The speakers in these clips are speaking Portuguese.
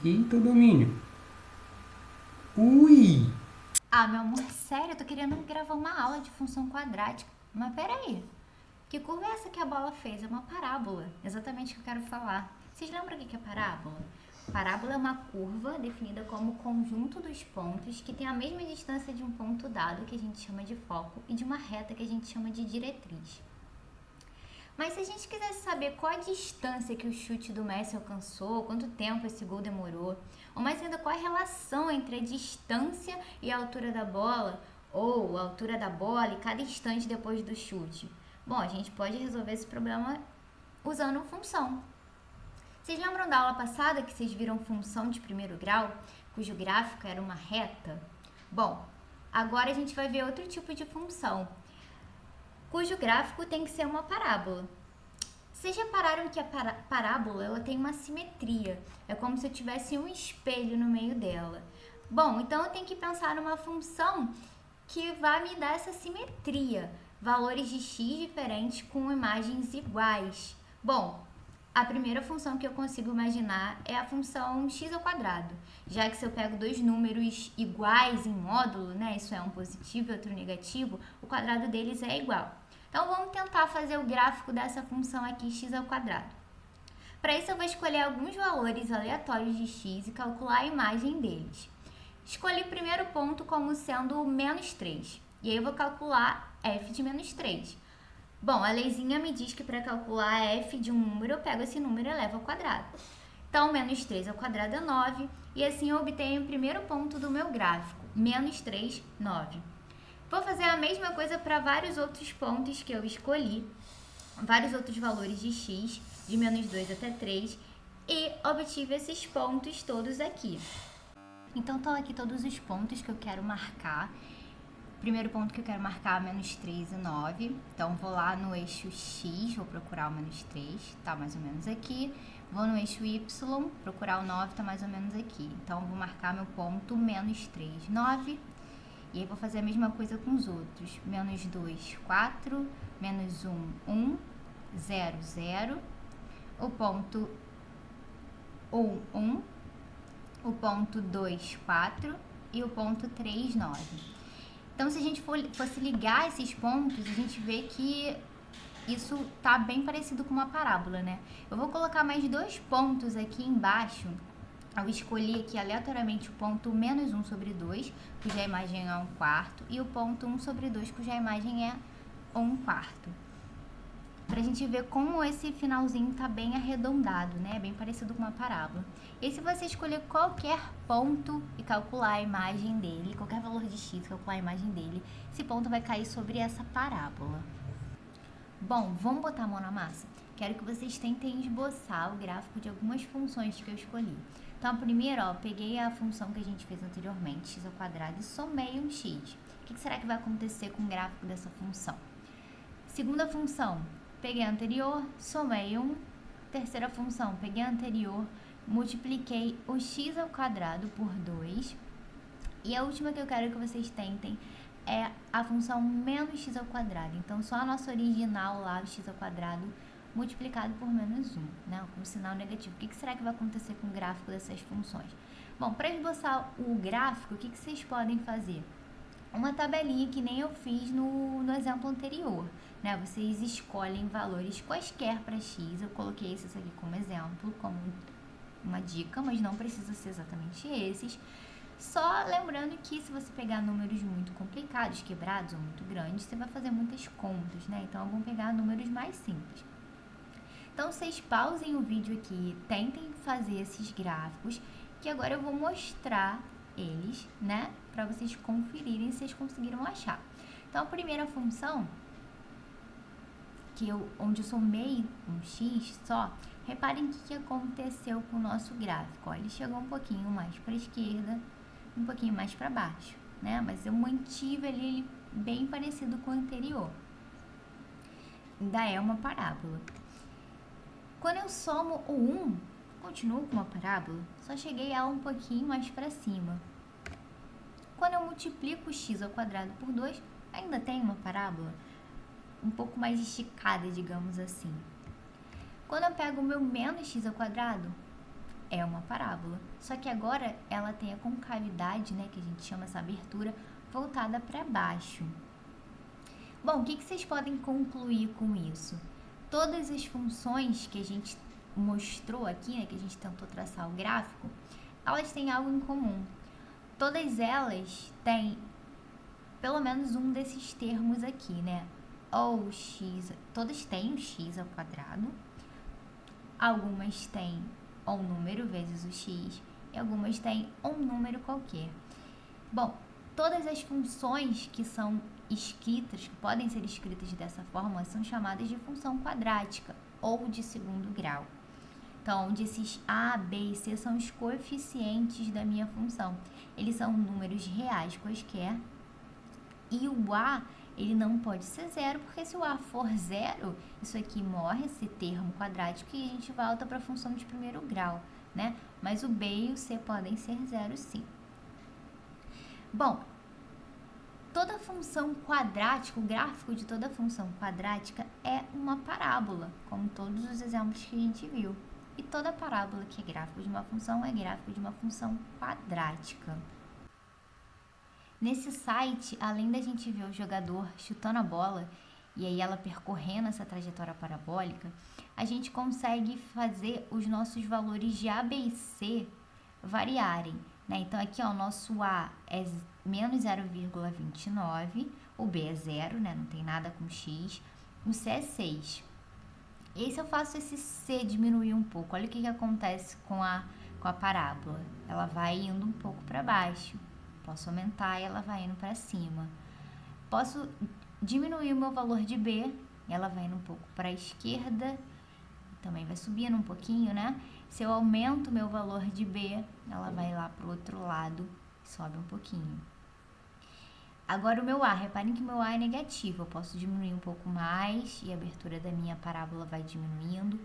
Eita, domínio. Ui! Ah, meu amor, sério, eu tô querendo gravar uma aula de função quadrática. Mas peraí, que curva é essa que a bola fez? É uma parábola, exatamente o que eu quero falar. Vocês lembram o que é parábola? Parábola é uma curva definida como o conjunto dos pontos que tem a mesma distância de um ponto dado, que a gente chama de foco, e de uma reta, que a gente chama de diretriz. Mas se a gente quisesse saber qual a distância que o chute do Messi alcançou, quanto tempo esse gol demorou, ou mais ainda qual a relação entre a distância e a altura da bola, ou a altura da bola e cada instante depois do chute, bom, a gente pode resolver esse problema usando função. Vocês lembram da aula passada que vocês viram função de primeiro grau, cujo gráfico era uma reta? Bom, agora a gente vai ver outro tipo de função, cujo gráfico tem que ser uma parábola. Vocês repararam que a parábola ela tem uma simetria, é como se eu tivesse um espelho no meio dela. Bom, então eu tenho que pensar numa função que vai me dar essa simetria, valores de x diferentes com imagens iguais. Bom, a primeira função que eu consigo imaginar é a função x ao quadrado, já que se eu pego dois números iguais em módulo, né, isso é um positivo e outro negativo, o quadrado deles é igual. Então, vamos tentar fazer o gráfico dessa função aqui, x ao quadrado. Para isso, eu vou escolher alguns valores aleatórios de x e calcular a imagem deles. Escolhi o primeiro ponto como sendo menos 3. E aí, eu vou calcular f de menos 3. Bom, a leizinha me diz que para calcular f de um número, eu pego esse número e elevo ao quadrado. Então, menos 3 ao quadrado é 9. E assim, eu obtenho o primeiro ponto do meu gráfico, menos 3, 9. Vou fazer a mesma coisa para vários outros pontos que eu escolhi, vários outros valores de x, de menos 2 até 3, e obtive esses pontos todos aqui. Então, estão aqui todos os pontos que eu quero marcar. Primeiro ponto que eu quero marcar, menos 3 e 9. Então, vou lá no eixo x, vou procurar o menos 3, tá mais ou menos aqui. Vou no eixo y, procurar o 9, tá mais ou menos aqui. Então, vou marcar meu ponto menos 3, 9. E aí, vou fazer a mesma coisa com os outros. Menos 2, 4. Menos 1, 1. 0, 0. O ponto 1, 1. O ponto 2, 4. E o ponto 3, 9. Então, se a gente fosse ligar esses pontos, a gente vê que isso tá bem parecido com uma parábola, né? Eu vou colocar mais dois pontos aqui embaixo. Eu escolhi aqui aleatoriamente o ponto menos 1 sobre 2, cuja imagem é 1 quarto, e o ponto 1 sobre 2, cuja imagem é 1 quarto. Pra gente ver como esse finalzinho tá bem arredondado, né? Bem parecido com uma parábola. E se você escolher qualquer ponto e calcular a imagem dele, qualquer valor de x, calcular a imagem dele, esse ponto vai cair sobre essa parábola. Bom, vamos botar a mão na massa? Quero que vocês tentem esboçar o gráfico de algumas funções que eu escolhi. Então, a primeira, ó, peguei a função que a gente fez anteriormente, x ao quadrado, e somei um x. O que será que vai acontecer com o gráfico dessa função? Segunda função, peguei a anterior, somei um. Terceira função, peguei a anterior, multipliquei o x ao quadrado por 2. E a última que eu quero que vocês tentem é a função menos x ao quadrado. Então, só a nossa original lá, o x ao quadrado, multiplicado por menos 1, né? Com sinal negativo. O que será que vai acontecer com o gráfico dessas funções? Bom, para esboçar o gráfico, o que vocês podem fazer? Uma tabelinha que nem eu fiz no exemplo anterior, né? Vocês escolhem valores quaisquer para x. Eu coloquei esses aqui como exemplo, como uma dica, mas não precisa ser exatamente esses. Só lembrando que se você pegar números muito complicados, quebrados ou muito grandes, você vai fazer muitas contas, né? Então, vamos pegar números mais simples. Então, vocês pausem o vídeo aqui, tentem fazer esses gráficos, que agora eu vou mostrar eles, né? Para vocês conferirem se vocês conseguiram achar. Então, a primeira função, onde eu somei um x só, reparem o que aconteceu com o nosso gráfico. Ó, ele chegou um pouquinho mais para a esquerda, um pouquinho mais para baixo, né? Mas eu mantive ele bem parecido com o anterior. Ainda é uma parábola. Quando eu somo o 1, continuo com uma parábola, só cheguei a um pouquinho mais para cima. Quando eu multiplico o x ao quadrado por 2, ainda tem uma parábola um pouco mais esticada, digamos assim. Quando eu pego o meu menos x ao quadrado, é uma parábola. Só que agora ela tem a concavidade, né, que a gente chama essa abertura, voltada para baixo. Bom, o que vocês podem concluir com isso? Todas as funções que a gente mostrou aqui, né, que a gente tentou traçar o gráfico, elas têm algo em comum. Todas elas têm pelo menos um desses termos aqui, né? Ou x, todas têm o x ao quadrado, algumas têm um número vezes o x e algumas têm um número qualquer. Bom, todas as funções que são escritas, que podem ser escritas dessa forma, são chamadas de função quadrática ou de segundo grau. Então, onde esses a, b e c são os coeficientes da minha função. Eles são números reais quaisquer. E o a, ele não pode ser zero, porque se o a for zero, isso aqui morre, esse termo quadrático, e a gente volta para a função de primeiro grau, né? Mas o b e o c podem ser zero, sim. Bom, toda função quadrática, o gráfico de toda função quadrática é uma parábola, como todos os exemplos que a gente viu. E toda parábola que é gráfico de uma função é gráfico de uma função quadrática. Nesse site, além da gente ver o jogador chutando a bola e aí ela percorrendo essa trajetória parabólica, a gente consegue fazer os nossos valores de A, B e C variarem, né? Então, aqui, ó, o nosso A é menos 0,29, o B é 0, né? Não tem nada com X, o C é 6. E aí, se eu faço esse C diminuir um pouco, olha o que acontece com a parábola. Ela vai indo um pouco para baixo. Posso aumentar e ela vai indo para cima. Posso diminuir o meu valor de B, ela vai indo um pouco para a esquerda, também vai subindo um pouquinho, né? Se eu aumento o meu valor de B, ela vai lá para o outro lado e sobe um pouquinho. Agora o meu A, reparem que o meu A é negativo, eu posso diminuir um pouco mais e a abertura da minha parábola vai diminuindo,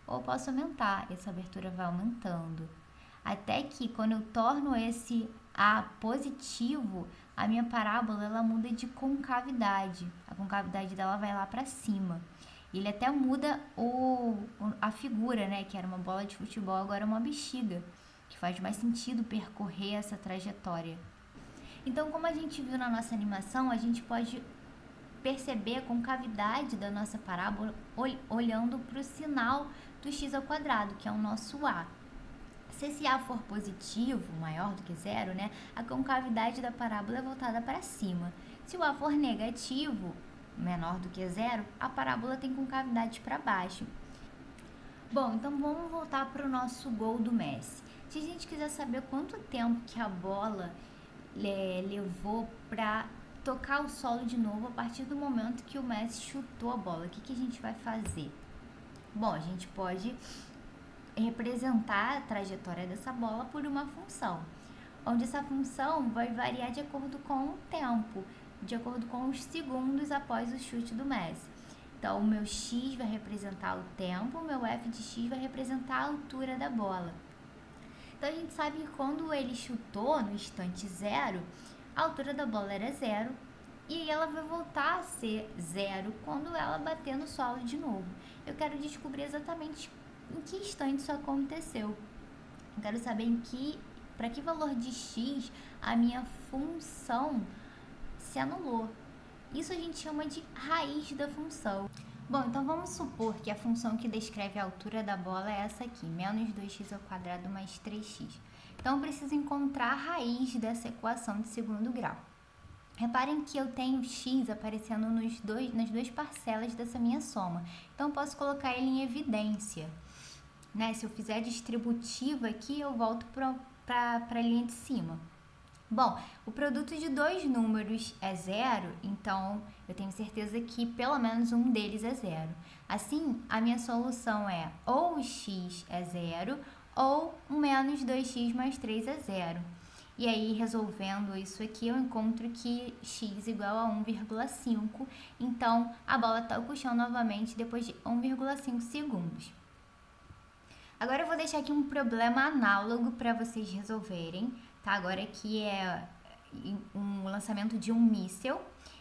ou posso aumentar, essa abertura vai aumentando. Até que quando eu torno esse A positivo, a minha parábola ela muda de concavidade, a concavidade dela vai lá para cima. Ele até muda a figura, né, que era uma bola de futebol, agora é uma bexiga, que faz mais sentido percorrer essa trajetória. Então, como a gente viu na nossa animação, a gente pode perceber a concavidade da nossa parábola olhando para o sinal do x ao quadrado, que é o nosso A. Se esse A for positivo, maior do que zero, né, a concavidade da parábola é voltada para cima. Se o A for negativo, menor do que zero, a parábola tem concavidade para baixo. Bom, então vamos voltar para o nosso gol do Messi. Se a gente quiser saber quanto tempo que a bola levou para tocar o solo de novo a partir do momento que o Messi chutou a bola, o que a gente vai fazer? Bom, a gente pode representar a trajetória dessa bola por uma função, onde essa função vai variar de acordo com o tempo, de acordo com os segundos após o chute do Messi. Então, o meu x vai representar o tempo, o meu f de x vai representar a altura da bola. Então, a gente sabe que quando ele chutou no instante zero, a altura da bola era zero, e aí ela vai voltar a ser zero quando ela bater no solo de novo. Eu quero descobrir exatamente em que instante isso aconteceu. Eu quero saber para que valor de x a minha função se anulou. Isso a gente chama de raiz da função. Bom, então vamos supor que a função que descreve a altura da bola é essa aqui, menos 2x ao quadrado mais 3x. Então, eu preciso encontrar a raiz dessa equação de segundo grau. Reparem que eu tenho x aparecendo nas duas parcelas dessa minha soma. Então, eu posso colocar ele em evidência, né? Se eu fizer a distributiva aqui, eu volto para a linha de cima. Bom, o produto de dois números é zero, então eu tenho certeza que pelo menos um deles é zero. Assim, a minha solução é ou o x é zero ou menos 2x mais 3 é zero. E aí, resolvendo isso aqui, eu encontro que x igual a 1,5. Então, a bola toca o chão novamente depois de 1,5 segundos. Agora eu vou deixar aqui um problema análogo para vocês resolverem, tá? Agora aqui é um lançamento de um míssil,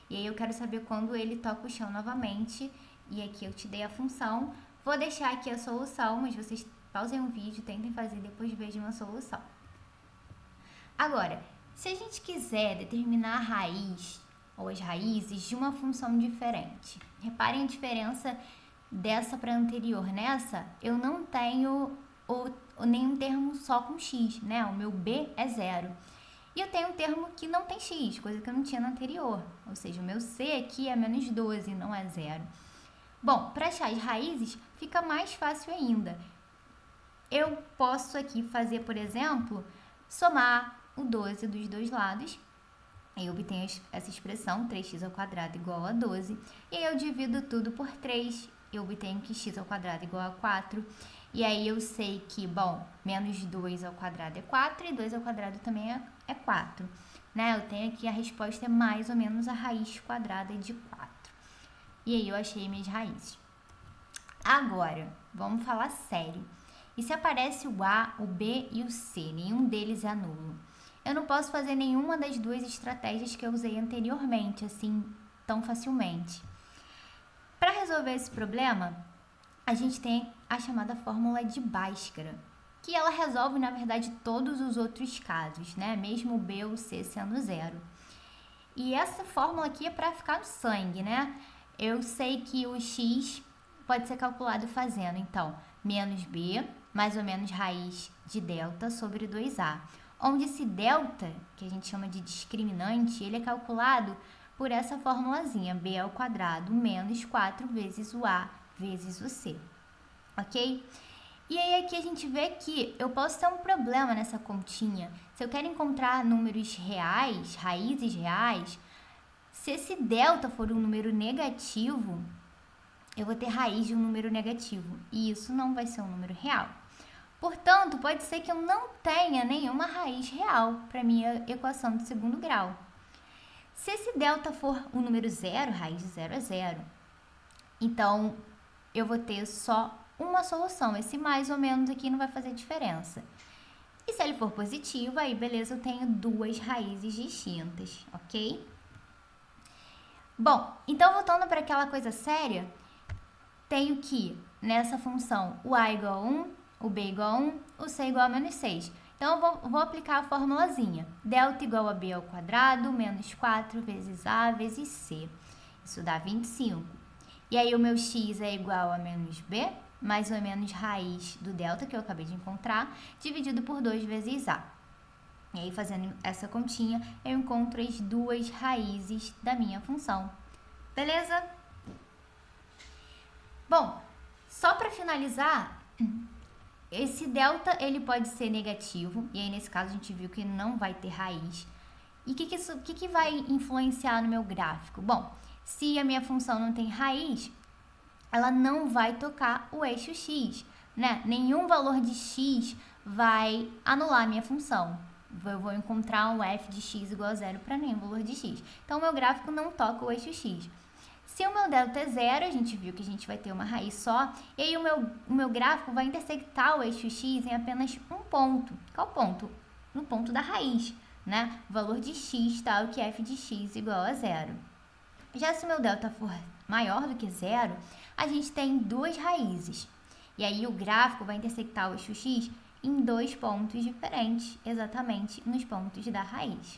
e aí eu quero saber quando ele toca o chão novamente, e aqui eu te dei a função. Vou deixar aqui a solução, mas vocês pausem o vídeo, tentem fazer e depois vejam a solução. Agora, se a gente quiser determinar a raiz ou as raízes de uma função diferente, reparem a diferença dessa para a anterior. Nessa, eu não tenho nenhum termo só com x, né? O meu b é 0. E eu tenho um termo que não tem x, coisa que eu não tinha na anterior. Ou seja, o meu c aqui é menos 12, não é 0. Bom, para achar as raízes, fica mais fácil ainda. Eu posso aqui fazer, por exemplo, somar o 12 dos dois lados. Aí eu obtenho essa expressão, 3x² igual a 12. E aí eu divido tudo por 3. Eu obtenho que x² igual a 4. E aí eu sei que, bom, menos 2² é 4 e 2² também é 4. Né? Eu tenho aqui a resposta é mais ou menos a raiz quadrada de 4. E aí eu achei minhas raízes. Agora, vamos falar sério. E se aparece o A, o B e o C, nenhum deles é nulo? Eu não posso fazer nenhuma das duas estratégias que eu usei anteriormente, assim, tão facilmente. Para resolver esse problema, a gente tem a chamada fórmula de Bhaskara, que ela resolve, na verdade, todos os outros casos, né? Mesmo o B ou o C sendo 0. E essa fórmula aqui é para ficar no sangue, né? Eu sei que o x pode ser calculado fazendo, então, menos b, mais ou menos raiz de delta sobre 2a. Onde esse delta, que a gente chama de discriminante, ele é calculado por essa formulazinha, b² menos 4 vezes o a vezes o c, ok? E aí aqui a gente vê que eu posso ter um problema nessa continha. Se eu quero encontrar números reais, raízes reais, se esse delta for um número negativo, eu vou ter raiz de um número negativo, e isso não vai ser um número real. Portanto, pode ser que eu não tenha nenhuma raiz real para minha equação de segundo grau. Se esse delta for um número zero, raiz de 0 é 0. Então, eu vou ter só uma solução. Esse mais ou menos aqui não vai fazer diferença. E se ele for positivo, aí beleza, eu tenho duas raízes distintas, ok? Bom, então voltando para aquela coisa séria, tenho que, nessa função, o a igual a 1, o b igual a 1, o c igual a menos 6. Então, eu vou aplicar a formulazinha. Delta igual a b² menos 4 vezes a vezes c. Isso dá 25. E aí, o meu x é igual a menos b, mais ou menos raiz do delta, que eu acabei de encontrar, dividido por 2 vezes a. E aí, fazendo essa continha, eu encontro as duas raízes da minha função. Beleza? Bom, só para finalizar, esse delta ele pode ser negativo, e aí nesse caso a gente viu que não vai ter raiz. E o que vai influenciar no meu gráfico? Bom, se a minha função não tem raiz, ela não vai tocar o eixo x, né? Nenhum valor de x vai anular a minha função. Eu vou encontrar um f de x igual a 0 para nenhum valor de x. Então, o meu gráfico não toca o eixo x. Se o meu delta é 0, a gente viu que a gente vai ter uma raiz só, e aí o meu gráfico vai intersectar o eixo x em apenas um ponto. Qual ponto? No ponto da raiz, né? O valor de x tal que f de x igual a 0. Já se o meu delta for maior do que 0, a gente tem duas raízes. E aí o gráfico vai intersectar o eixo x em dois pontos diferentes, exatamente nos pontos da raiz.